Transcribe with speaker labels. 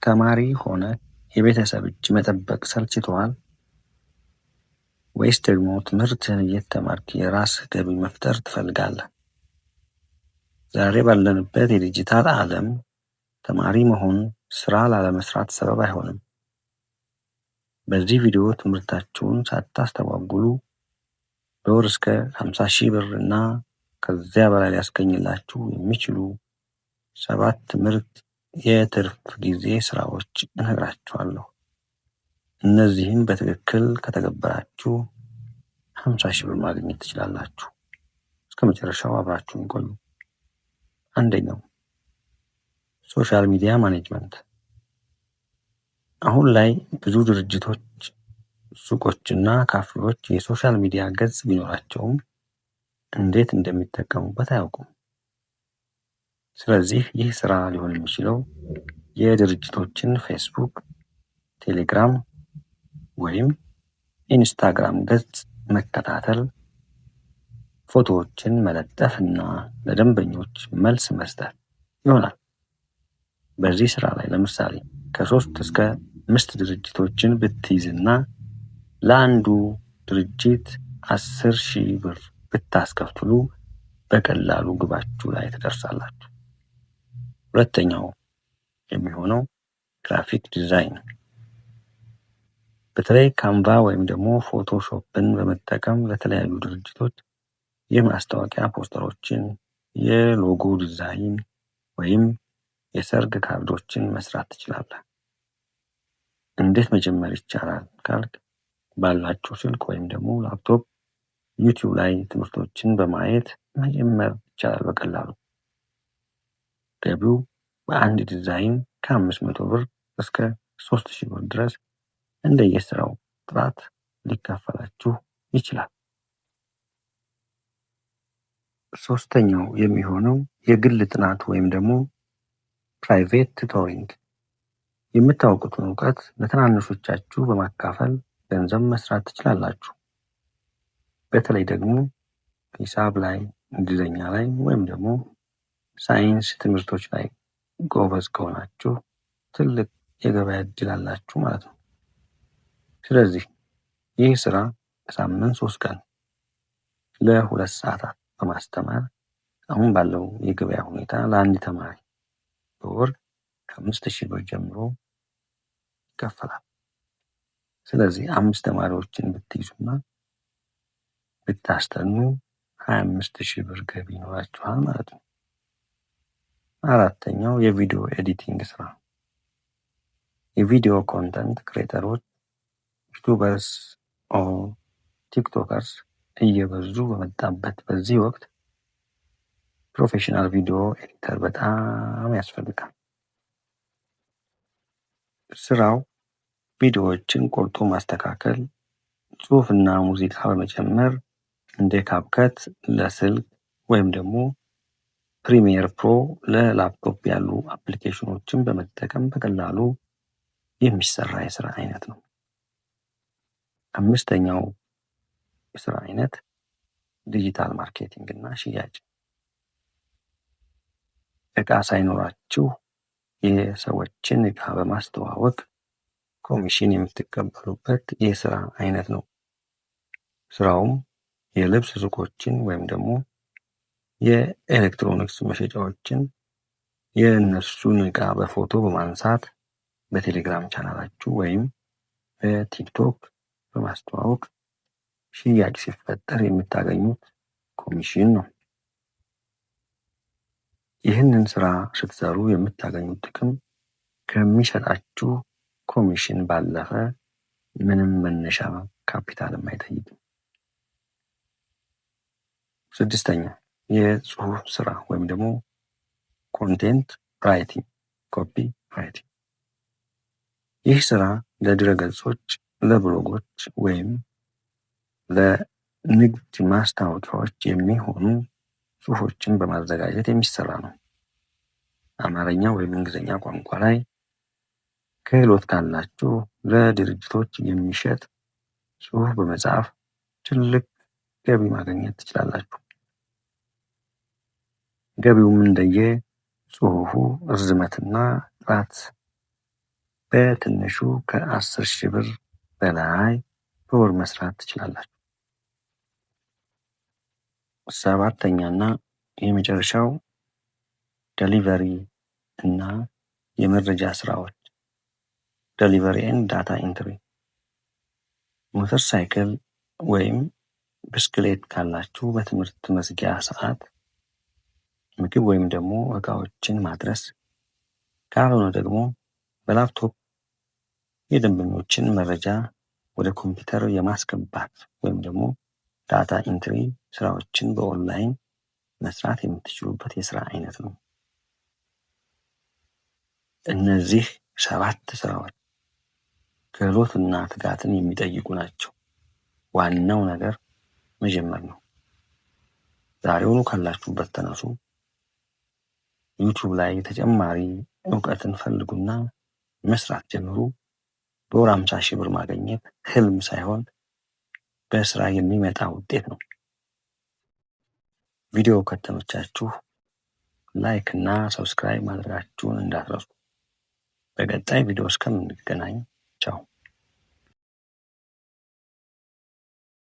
Speaker 1: ተማሪ ሆነ የቤተሰብ እጅ መጠበቅ ሰልችቶሃል? ወይስ ደግሞ ትምህርትህን እየተማርክ የራስህ ገቢ መፍጠር ትፈልጋለህ? ዛሬ ባለንበት የዲጂታል ዓለም ተማሪ መሆን ስራ ላለመስራት ሰበብ አይሆንም። በዚህ ቪዲዮ ትምህርታችሁን ሳታስተጓጉሉ በወር እስከ 50,000 ብር እና ከዚያ በላይ ሊያስገኝላችሁ የሚችሉ 7 ምርጥ የትርፍ ጊዜ ስራዎች እነግራችኋለሁ። እነዚህን በትክክል ከተገበራችሁ 50,000 ብር ማግኘት ትችላላችሁ። እስከ መጨረሻው አብራችሁን ቆዩ። አንደኛው ሶሻል ሚዲያ ማኔጅመንት። አሁን ላይ ብዙ ድርጅቶች፣ ሱቆችና ካፌዎች የሶሻል ሚዲያ ገጽ ቢኖራቸውም እንዴት እንደሚጠቀሙበት አያውቁም። ስለዚህ ይህ ስራ ሊሆን የሚችለው የድርጅቶችን ፌስቡክ፣ ቴሌግራም ወይም ኢንስታግራም ገጽ መከታተል፣ ፎቶዎችን መለጠፍ እና ለደንበኞች መልስ መስጠት ይሆናል። በዚህ ስራ ላይ ለምሳሌ ከ3 እስከ 5 ድርጅቶችን ብትይዝና ለአንዱ ድርጅት 10,000 ብር ብታስከፍሉ በቀላሉ ግባችሁ ላይ ትደርሳላችሁ። ሁለተኛው የሚሆነው ግራፊክ ዲዛይን። በተለይ ካንቫ ወይም ደግሞ ፎቶሾፕን በመጠቀም ለተለያዩ ድርጅቶች የማስታወቂያ ፖስተሮችን፣ የሎጎ ዲዛይን ወይም የሰርግ ካርዶችን መስራት ትችላለህ። እንዴት መጀመር ይቻላል ካልክ፣ ባላችሁ ስልክ ወይም ደግሞ ላፕቶፕ ዩቲዩብ ላይ ትምህርቶችን በማየት መጀመር ይቻላል በቀላሉ። ገቢው በአንድ ዲዛይን ከ500 ብር እስከ 3,000 ብር ድረስ እንደየስራው ጥራት ሊከፈላችሁ ይችላል። ሶስተኛው የሚሆነው የግል ጥናት ወይም ደግሞ ፕራይቬት ቱቶሪንግ። የምታውቁትን እውቀት ለትናንሾቻችሁ በማካፈል ገንዘብ መስራት ትችላላችሁ። በተለይ ደግሞ ሂሳብ ላይ፣ እንግሊዝኛ ላይ ወይም ደግሞ ሳይንስ ትምህርቶች ላይ ጎበዝ ከሆናችሁ ትልቅ የገበያ እድል አላችሁ ማለት ነው። ስለዚህ ይህ ስራ በሳምንት 3 ቀን ለ2 ሰዓታት በማስተማር አሁን ባለው የገበያ ሁኔታ ለአንድ ተማሪ በወር ከ5,000 ብር ጀምሮ ይከፈላል። ስለዚህ 5 ተማሪዎችን ብትይዙና ብታስጠኑ 25,000 ብር ገቢ ይኖራችኋል ማለት ነው። አራተኛው የቪዲዮ ኤዲቲንግ ስራ። የቪዲዮ ኮንተንት ክሬተሮች፣ ዩቲዩበርስ ኦር ቲክቶከርስ እየበዙ በመጣበት በዚህ ወቅት ፕሮፌሽናል ቪዲዮ ኤዲተር በጣም ያስፈልጋል። ስራው ቪዲዮዎችን ቆርጦ ማስተካከል፣ ጽሑፍና ሙዚቃ በመጨመር እንደ ካፕከት ለስልክ ወይም ደግሞ ፕሪሚየር ፕሮ ለላፕቶፕ ያሉ አፕሊኬሽኖችን በመጠቀም በቀላሉ የሚሰራ የስራ አይነት ነው። አምስተኛው የስራ አይነት ዲጂታል ማርኬቲንግ እና ሽያጭ። እቃ ሳይኖራችሁ የሰዎችን እቃ በማስተዋወቅ ኮሚሽን የምትቀበሉበት የስራ አይነት ነው። ስራውም የልብስ ሱቆችን ወይም ደግሞ የኤሌክትሮኒክስ መሸጫዎችን የእነሱን እቃ በፎቶ በማንሳት በቴሌግራም ቻናላችሁ ወይም በቲክቶክ በማስተዋወቅ ሽያጭ ሲፈጠር የምታገኙት ኮሚሽን ነው። ይህንን ስራ ስትሰሩ የምታገኙት ጥቅም ከሚሰጣችሁ ኮሚሽን ባለፈ ምንም መነሻ ካፒታልም አይጠይቅም። 6ኛ የጽሁፍ ስራ ወይም ደግሞ ኮንቴንት ራይቲንግ፣ ኮፒ ራይቲንግ። ይህ ስራ ለድረገጾች፣ ለብሎጎች ወይም ለንግድ ማስታወቂያዎች የሚሆኑ ጽሁፎችን በማዘጋጀት የሚሰራ ነው። አማርኛ ወይም እንግሊዝኛ ቋንቋ ላይ ክህሎት ካላችሁ ለድርጅቶች የሚሸጥ ጽሁፍ በመጻፍ ትልቅ ገቢ ማግኘት ትችላላችሁ። ገቢውም እንደየ ጽሁፉ ርዝመትና ጥራት በትንሹ ከ10,000 ብር በላይ በወር መስራት ትችላላችሁ። ሰባተኛና የመጨረሻው ዴሊቨሪ እና የመረጃ ስራዎች ዴሊቨሪ ኤንድ ዳታ ኢንትሪ። ሞተር ሳይክል ወይም ብስክሌት ካላችሁ በትምህርት መዝጊያ ሰዓት ምግብ ወይም ደግሞ እቃዎችን ማድረስ፣ ካልሆነ ደግሞ በላፕቶፕ የደንበኞችን መረጃ ወደ ኮምፒውተር የማስገባት ወይም ደግሞ ዳታ ኢንትሪ ስራዎችን በኦንላይን መስራት የምትችሉበት የስራ አይነት ነው። እነዚህ 7 ስራዎች ክህሎትና ትጋትን የሚጠይቁ ናቸው። ዋናው ነገር መጀመር ነው። ዛሬውኑ ካላችሁበት ተነሱ። ዩቲዩብ ላይ ተጨማሪ እውቀትን ፈልጉና መስራት ጀምሩ። በወር 50,000 ብር ማግኘት ህልም ሳይሆን በስራ የሚመጣ ውጤት ነው። ቪዲዮ ከተመቻችሁ ላይክ እና ሰብስክራይብ ማድረጋችሁን እንዳትረሱ። በቀጣይ ቪዲዮ እስከምንገናኝ